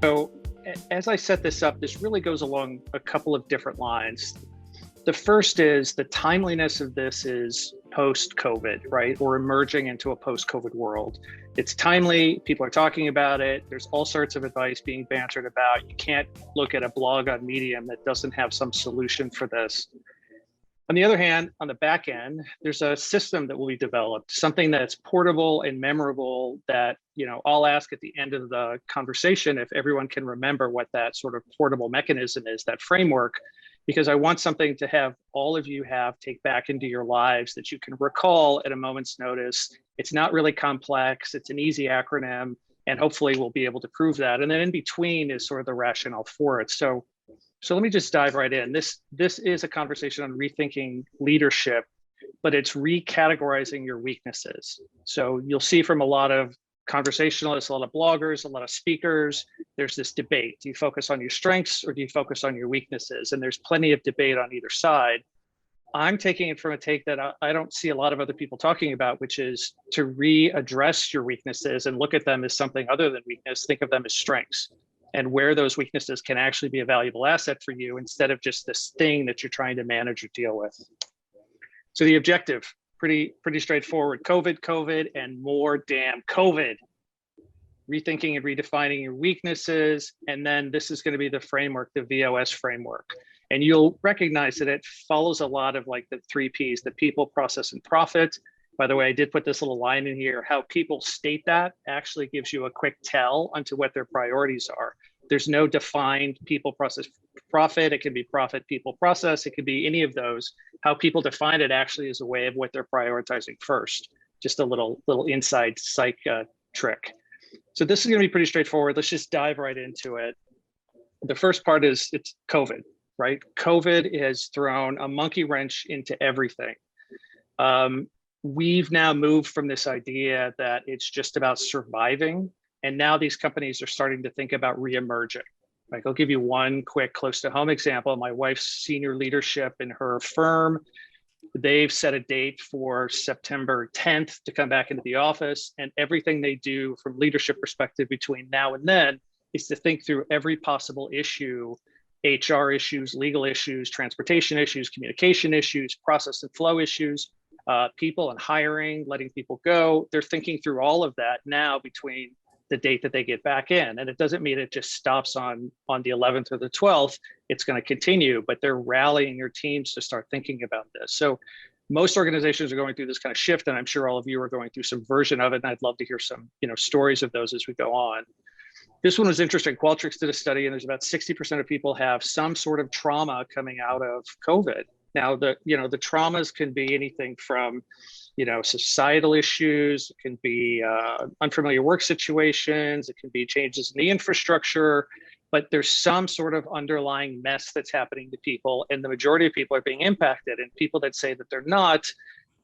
So as I set this up, this really goes along a couple of different lines. The first is the timeliness of this is post-COVID, right? We're emerging into a post-COVID world. It's timely, people are talking about it. There's all sorts of advice being bantered about. You can't look at a blog on Medium that doesn't have some solution for this. On the other hand, on the back end, there's a system that will be developed, something that's portable and memorable that, I'll ask at the end of the conversation if everyone can remember what that sort of portable mechanism is, that framework, because I want something to have all of you take back into your lives that you can recall at a moment's notice. It's not really complex. It's an easy acronym, and hopefully we'll be able to prove that. And then in between is sort of the rationale for it. So let me just dive right in. This is a conversation on rethinking leadership, but it's recategorizing your weaknesses. So you'll see from a lot of conversationalists, a lot of bloggers, a lot of speakers, there's this debate. Do you focus on your strengths or do you focus on your weaknesses? And there's plenty of debate on either side. I'm taking it from a take that I don't see a lot of other people talking about, which is to readdress your weaknesses and look at them as something other than weakness. Think of them as strengths, and where those weaknesses can actually be a valuable asset for you instead of just this thing that you're trying to manage or deal with. So the objective, pretty straightforward. COVID, and more damn COVID. Rethinking and redefining your weaknesses. And then this is going to be the framework, the VOS framework. And you'll recognize that it follows a lot of like the 3 Ps, the people, process, and profit. By the way, I did put this little line in here. How people state that actually gives you a quick tell onto what their priorities are. There's no defined people, process, profit. It can be profit, people, process. It could be any of those. How people define it actually is a way of what they're prioritizing first. Just a little inside psych trick. So this is going to be pretty straightforward. Let's just dive right into it. The first part is it's COVID, right? COVID has thrown a monkey wrench into everything. We've now moved from this idea that it's just about surviving. And now these companies are starting to think about reemerging. Like, I'll give you one quick close to home example. My wife's senior leadership in her firm, they've set a date for September 10th to come back into the office. And everything they do from leadership perspective between now and then is to think through every possible issue, HR issues, legal issues, transportation issues, communication issues, process and flow issues, people and hiring, letting people go. They're thinking through all of that now between the date that they get back in. And it doesn't mean it just stops on the 11th or the 12th. It's going to continue, but they're rallying your teams to start thinking about this. So most organizations are going through this kind of shift, and I'm sure all of you are going through some version of it. And I'd love to hear some, stories of those as we go on. This one was interesting. Qualtrics did a study, and there's about 60% of people have some sort of trauma coming out of COVID. Now, the traumas can be anything from, societal issues, it can be unfamiliar work situations, it can be changes in the infrastructure, but there's some sort of underlying mess that's happening to people, and the majority of people are being impacted. And people that say that they're not,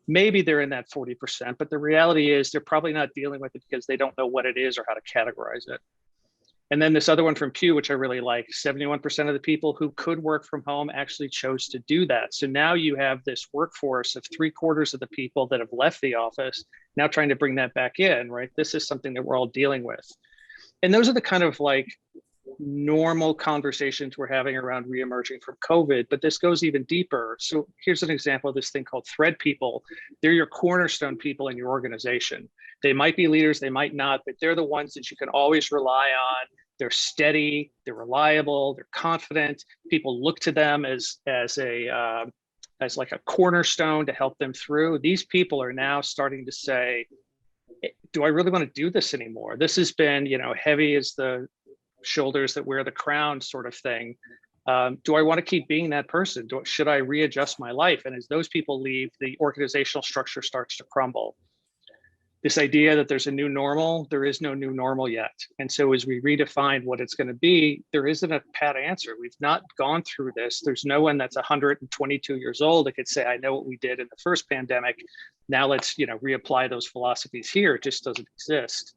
maybe they're in that 40%, but the reality is they're probably not dealing with it because they don't know what it is or how to categorize it. And then this other one from Pew, which I really like, 71% of the people who could work from home actually chose to do that. So now you have this workforce of 3/4 of the people that have left the office, now trying to bring that back in, right? This is something that we're all dealing with. And those are the kind of like normal conversations we're having around reemerging from COVID, but this goes even deeper. So here's an example of this thing called thread people. They're your cornerstone people in your organization. They might be leaders, they might not, but they're the ones that you can always rely on. They're steady, they're reliable, they're confident. People look to them as like a cornerstone to help them through. These people are now starting to say, do I really want to do this anymore? This has been, heavy as the shoulders that wear the crown sort of thing. Do I want to keep being that person? Should I readjust my life? And as those people leave, the organizational structure starts to crumble. This idea that there's a new normal, there is no new normal yet. And so as we redefine what it's going to be, there isn't a pat answer. We've not gone through this. There's no one that's 122 years old that could say, I know what we did in the first pandemic. Now let's, reapply those philosophies here. It just doesn't exist.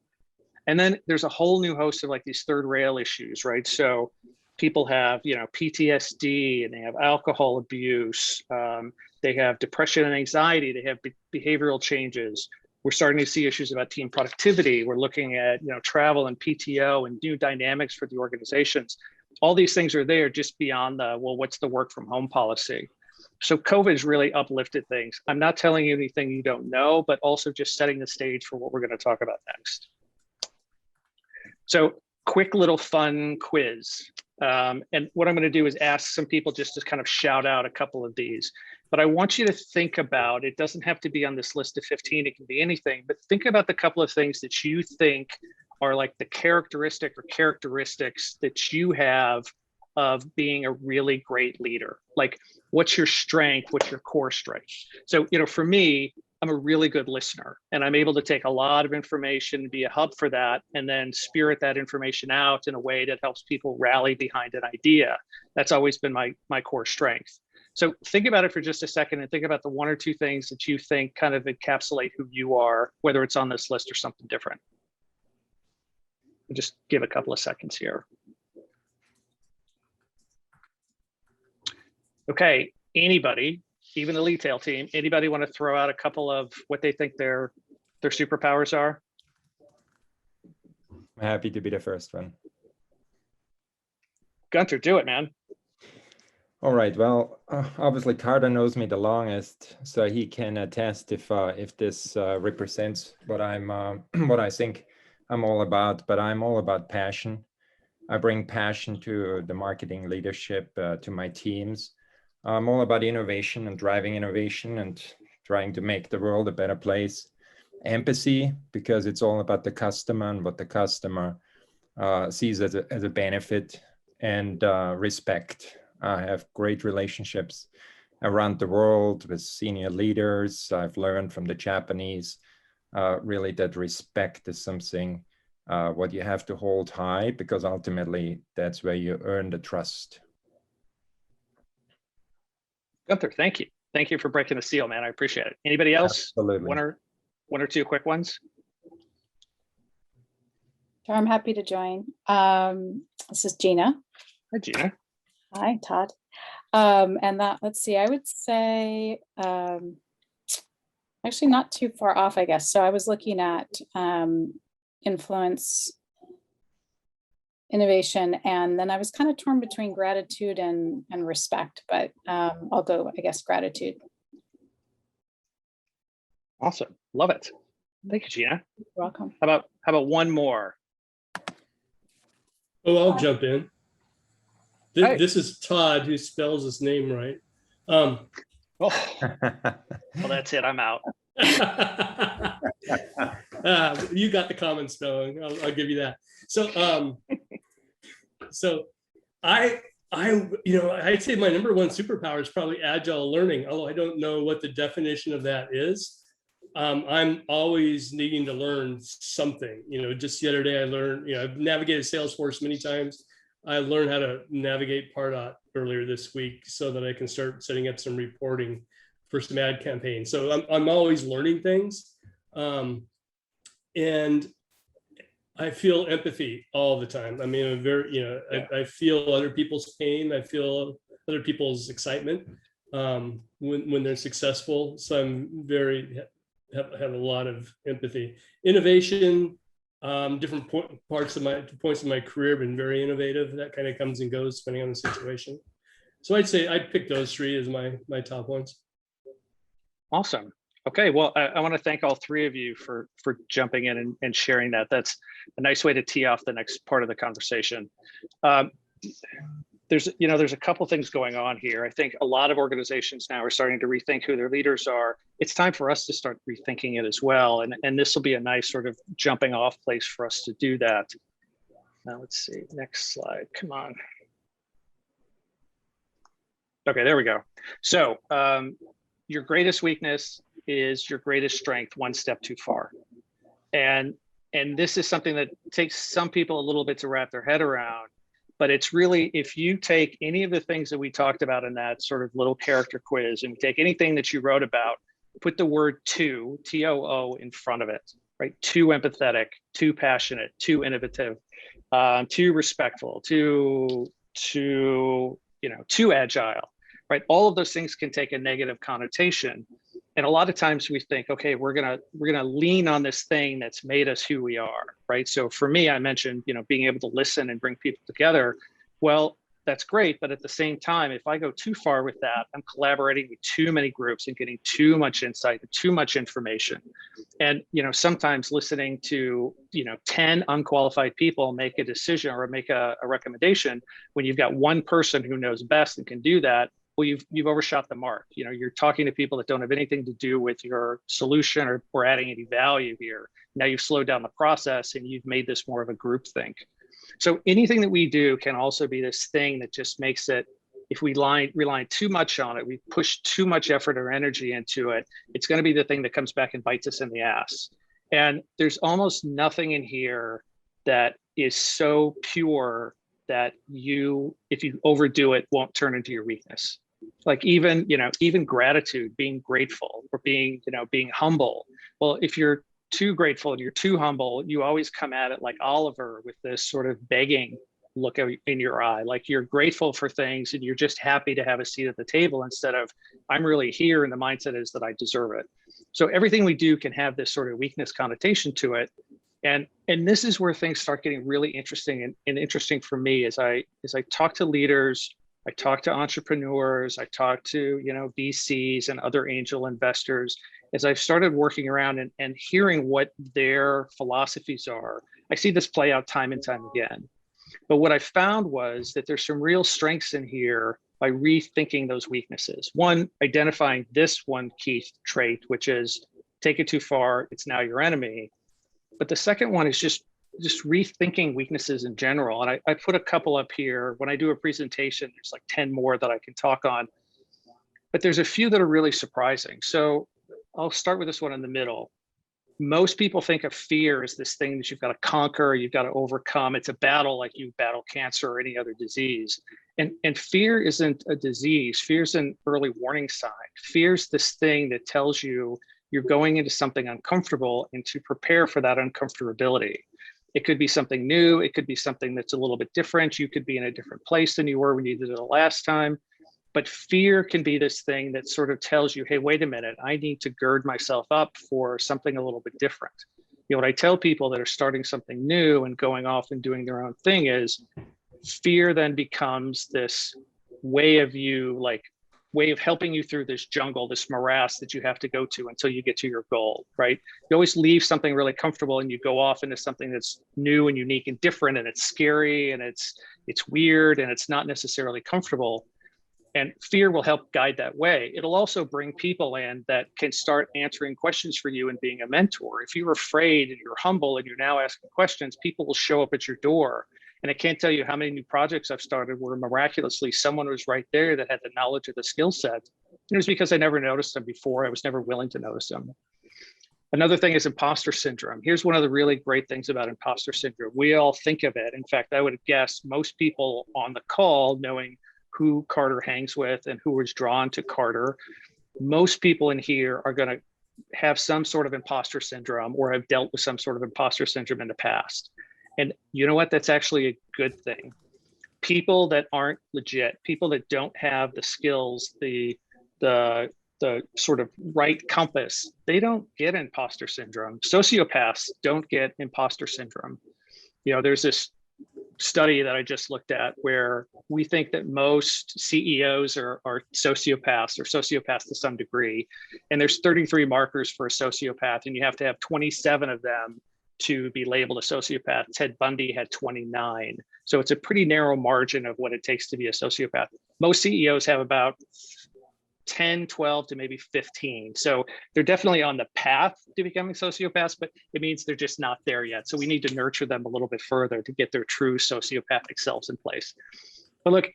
And then there's a whole new host of like these third rail issues, right? So people have, PTSD, and they have alcohol abuse. They have depression and anxiety. They have behavioral changes. We're starting to see issues about team productivity. We're looking at travel and PTO and new dynamics for the organizations. All these things are there just beyond what's the work from home policy. So COVID has really uplifted things. I'm not telling you anything you don't know, but also just setting the stage for what we're going to talk about next. So quick little fun quiz. And what I'm going to do is ask some people just to kind of shout out a couple of these. But I want you to think about, it doesn't have to be on this list of 15, it can be anything, but think about the couple of things that you think are like the characteristics that you have of being a really great leader. Like, what's your strength? What's your core strength? So, for me, I'm a really good listener, and I'm able to take a lot of information, be a hub for that, and then spirit that information out in a way that helps people rally behind an idea. That's always been my core strength. So think about it for just a second and think about the one or two things that you think kind of encapsulate who you are, whether it's on this list or something different. I'll just give a couple of seconds here. Okay, anybody, even the retail team, anybody want to throw out a couple of what they think their superpowers are? I'm happy to be the first one. Gunther, do it, man. All right. Well, obviously Carter knows me the longest, so he can attest if this represents what what I think I'm all about. But I'm all about passion. I bring passion to the marketing leadership, to my teams. I'm all about innovation and driving innovation and trying to make the world a better place. Empathy, because it's all about the customer and what the customer sees as a benefit, and respect. I have great relationships around the world with senior leaders. I've learned from the Japanese really that respect is something what you have to hold high, because ultimately that's where you earn the trust. Gunther, thank you. Thank you for breaking the seal, man. I appreciate it. Anybody else? Absolutely. One or two quick ones? Sure, I'm happy to join. This is Gina. Hi, Gina. Hi, Todd. And that, let's see, I would say, actually not too far off, I guess. So I was looking at influence, innovation, and then I was kind of torn between gratitude and respect, but I'll go, I guess, gratitude. Awesome. Love it. Thank you, Gina. You're welcome. How about one more? Oh, I'll jump in. Hey. This is Todd, who spells his name right. Oh, well, that's it. I'm out. You got the common spelling. I'll give you that. So, I'd say my number one superpower is probably agile learning, although I don't know what the definition of that is. I'm always needing to learn something. Just the other day I learned, I've navigated Salesforce many times. I learned how to navigate Pardot earlier this week so that I can start setting up some reporting for some ad campaigns. So I'm always learning things. And I feel empathy all the time. I mean, I'm very, I feel other people's pain. I feel other people's excitement when they're successful. So I'm have a lot of empathy. Innovation, different points of my career have been very innovative. That kind of comes and goes depending on the situation. So I'd say I'd pick those three as my top ones. Awesome. Okay, well, I want to thank all three of you for jumping in and sharing that. That's a nice way to tee off the next part of the conversation. There's a couple things going on here. I think a lot of organizations now are starting to rethink who their leaders are. It's time for us to start rethinking it as well. And this will be a nice sort of jumping off place for us to do that. Now let's see, next slide, come on. Okay, there we go. So your greatest weakness is your greatest strength, one step too far. And this is something that takes some people a little bit to wrap their head around. But it's really, if you take any of the things that we talked about in that sort of little character quiz, and take anything that you wrote about, put the word too, T-O-O, in front of it, right? Too empathetic, too passionate, too innovative, too respectful, too agile, right? All of those things can take a negative connotation. And a lot of times we think, okay, we're gonna lean on this thing that's made us who we are, right? So for me, I mentioned, being able to listen and bring people together. Well, that's great, but at the same time, if I go too far with that, I'm collaborating with too many groups and getting too much insight and too much information. And sometimes listening to 10 unqualified people make a decision or make a recommendation when you've got one person who knows best and can do that, well, you've overshot the mark. You're talking to people that don't have anything to do with your solution or adding any value here. Now you've slowed down the process and you've made this more of a group think. So anything that we do can also be this thing that just makes it, if we rely too much on it, we push too much effort or energy into it, it's going to be the thing that comes back and bites us in the ass. And there's almost nothing in here that is so pure that if you overdo it, won't turn into your weakness. Like even gratitude, being grateful, or being humble. Well, if you're too grateful and you're too humble, you always come at it like Oliver with this sort of begging look in your eye, like you're grateful for things and you're just happy to have a seat at the table instead of I'm really here and the mindset is that I deserve it. So everything we do can have this sort of weakness connotation to it. And this is where things start getting really interesting and interesting for me as I talk to leaders, I talk to entrepreneurs, I talk to VCs and other angel investors. As I've started working around and hearing what their philosophies are, I see this play out time and time again. But what I found was that there's some real strengths in here by rethinking those weaknesses. One, identifying this one key trait, which is take it too far, it's now your enemy. But the second one is just rethinking weaknesses in general. And I put a couple up here. When I do a presentation, there's like 10 more that I can talk on. But there's a few that are really surprising. So I'll start with this one in the middle. Most people think of fear as this thing that you've got to conquer, you've got to overcome. It's a battle like you battle cancer or any other disease. And fear isn't a disease. Fear's an early warning sign. Fear's this thing that tells you you're going into something uncomfortable and to prepare for that uncomfortability. It could be something new. It could be something that's a little bit different. You could be in a different place than you were when you did it the last time. But fear can be this thing that sort of tells you, hey, wait a minute, I need to gird myself up for something a little bit different. What I tell people that are starting something new and going off and doing their own thing is fear then becomes this way of helping you through this jungle, this morass that you have to go to until you get to your goal, right? You always leave something really comfortable and you go off into something that's new and unique and different, and it's scary and it's weird and it's not necessarily comfortable. And fear will help guide that way. It'll also bring people in that can start answering questions for you and being a mentor. If you're afraid and you're humble and you're now asking questions, people will show up at your door. And I can't tell you how many new projects I've started where miraculously someone was right there that had the knowledge of the skill set. It was because I never noticed them before. I was never willing to notice them. Another thing is imposter syndrome. Here's one of the really great things about imposter syndrome. We all think of it. In fact, I would guess most people on the call, knowing who Carter hangs with and who was drawn to Carter, most people in here are going to have some sort of imposter syndrome or have dealt with some sort of imposter syndrome in the past. And you know what? That's actually a good thing. People that aren't legit, people that don't have the skills, the sort of right compass, they don't get imposter syndrome. Sociopaths don't get imposter syndrome. There's this study that I just looked at where we think that most CEOs are sociopaths or sociopaths to some degree. And there's 33 markers for a sociopath, and you have to have 27 of them to be labeled a sociopath. Ted Bundy had 29. So it's a pretty narrow margin of what it takes to be a sociopath. Most CEOs have about 10, 12 to maybe 15. So they're definitely on the path to becoming sociopaths, but it means they're just not there yet. So we need to nurture them a little bit further to get their true sociopathic selves in place. But look,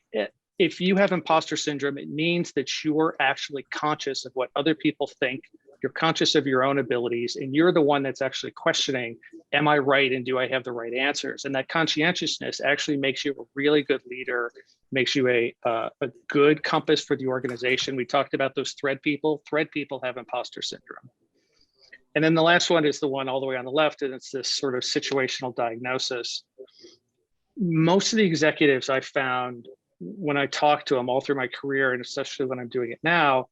if you have imposter syndrome, it means that you're actually conscious of what other people think. You're conscious of your own abilities, and you're the one that's actually questioning, am I right and do I have the right answers? And that conscientiousness actually makes you a really good leader, makes you a good compass for the organization. We talked about those thread people. Thread people have imposter syndrome. And then the last one is the one all the way on the left, and it's this sort of situational diagnosis. Most of the executives I found when I talk to them all through my career, and especially when I'm doing it now,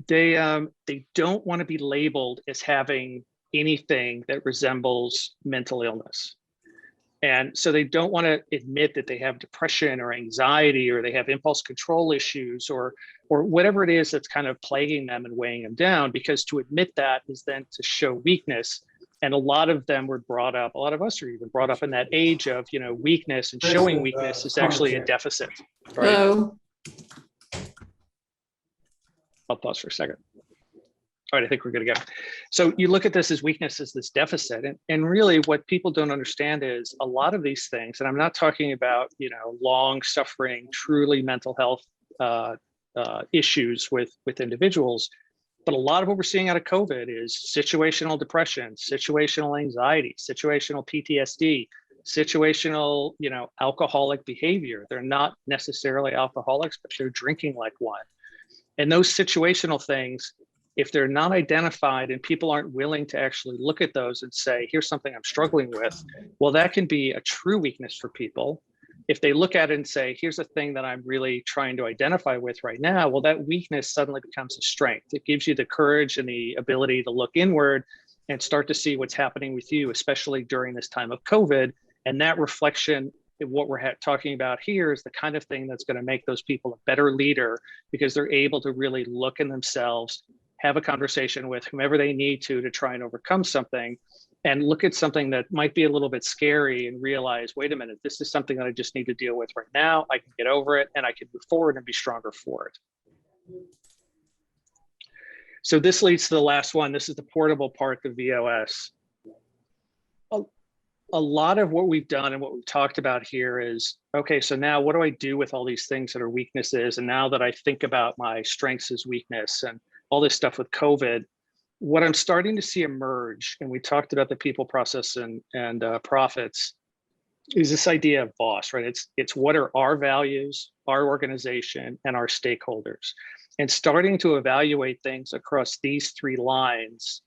They don't want to be labeled as having anything that resembles mental illness. And so they don't want to admit that they have depression or anxiety, or they have impulse control issues, or whatever it is that's kind of plaguing them and weighing them down, because to admit that is then to show weakness. And a lot of them were brought up, a lot of us are even brought up in that age of, weakness, and showing weakness is actually a deficit, right? Hello. I'll pause for a second. All right, I think we're good to go. So you look at this as weakness, as this deficit. And really what people don't understand is a lot of these things, and I'm not talking about, long suffering, truly mental health issues with individuals, but a lot of what we're seeing out of COVID is situational depression, situational anxiety, situational PTSD, situational, alcoholic behavior. They're not necessarily alcoholics, but they're drinking like one. And those situational things, if they're not identified and people aren't willing to actually look at those and say, here's something I'm struggling with, well, that can be a true weakness for people. If they look at it and say, here's a thing that I'm really trying to identify with right now, well, that weakness suddenly becomes a strength. It gives you the courage and the ability to look inward and start to see what's happening with you, especially during this time of COVID. And that reflection, what we're talking about here, is the kind of thing that's going to make those people a better leader, because they're able to really look in themselves, have a conversation with whomever they need to try and overcome something, and look at something that might be a little bit scary and realize, wait a minute, this is something that I just need to deal with right now. I can get over it and I can move forward and be stronger for it. So this leads to the last one. This is the portable part of VOS. A lot of what we've done and what we've talked about here is, okay, so now what do I do with all these things that are weaknesses? And now that I think about my strengths as weakness and all this stuff with COVID, what I'm starting to see emerge, and we talked about the people, process, and profits, is this idea of boss, right? It's what are our values, our organization, and our stakeholders. And starting to evaluate things across these three lines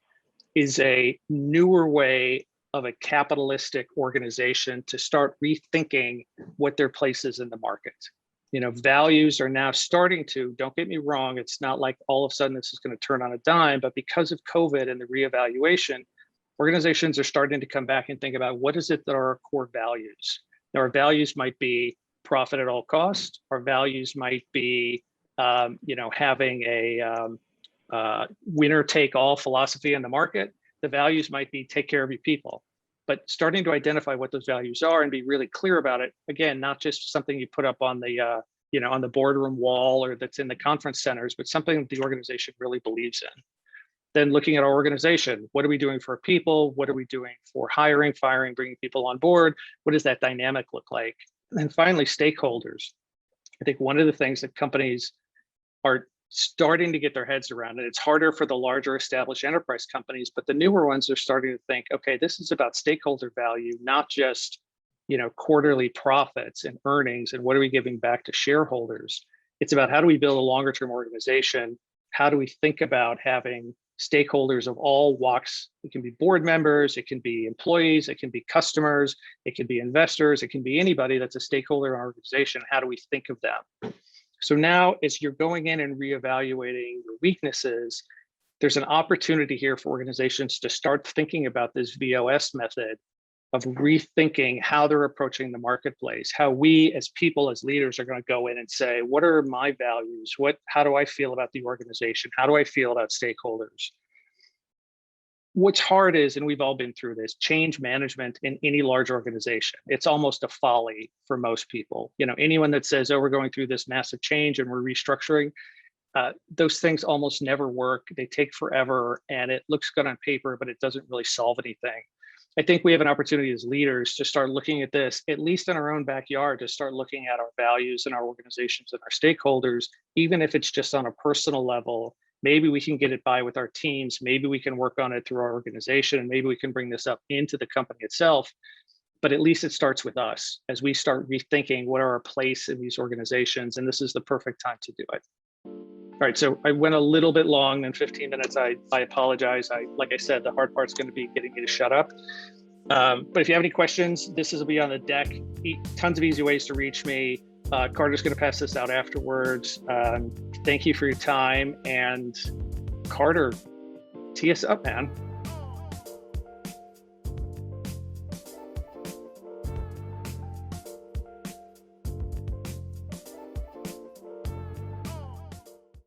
is a newer way of a capitalistic organization to start rethinking what their place is in the market. Values are now starting to, don't get me wrong, it's not like all of a sudden this is going to turn on a dime, but because of COVID and the reevaluation, organizations are starting to come back and think about what is it that are our core values. Now, our values might be profit at all costs. Our values might be, having a winner take all philosophy in the market. The values might be take care of your people. But starting to identify what those values are and be really clear about it. Again, not just something you put up on the, on the boardroom wall or that's in the conference centers, but something that the organization really believes in. Then looking at our organization, what are we doing for people? What are we doing for hiring, firing, bringing people on board? What does that dynamic look like? And then finally, stakeholders. I think one of the things that companies are starting to get their heads around, and it's harder for the larger established enterprise companies, but the newer ones are starting to think, okay, this is about stakeholder value, not just, quarterly profits and earnings and what are we giving back to shareholders. It's about how do we build a longer term organization? How do we think about having stakeholders of all walks? It can be board members, it can be employees, it can be customers, it can be investors, it can be anybody that's a stakeholder in our organization. How do we think of them? So now, as you're going in and reevaluating your weaknesses, there's an opportunity here for organizations to start thinking about this VOS method of rethinking how they're approaching the marketplace, how we as people, as leaders, are going to go in and say, what are my values? How do I feel about the organization? How do I feel about stakeholders? What's hard is, and we've all been through this, change management in any large organization. It's almost a folly for most people. Anyone that says, oh, we're going through this massive change and we're restructuring, those things almost never work. They take forever and it looks good on paper, but it doesn't really solve anything. I think we have an opportunity as leaders to start looking at this, at least in our own backyard, to start looking at our values and our organizations and our stakeholders, even if it's just on a personal level. Maybe we can get it by with our teams. Maybe we can work on it through our organization, and maybe we can bring this up into the company itself. But at least it starts with us as we start rethinking what are our place in these organizations. And this is the perfect time to do it. All right, so I went a little bit long than 15 minutes. I apologize. Like I said, the hard part's going to be getting me to shut up. But if you have any questions, this will be on the deck. Tons of easy ways to reach me. Carter's going to pass this out afterwards. Thank you for your time, and Carter, tee us up, man.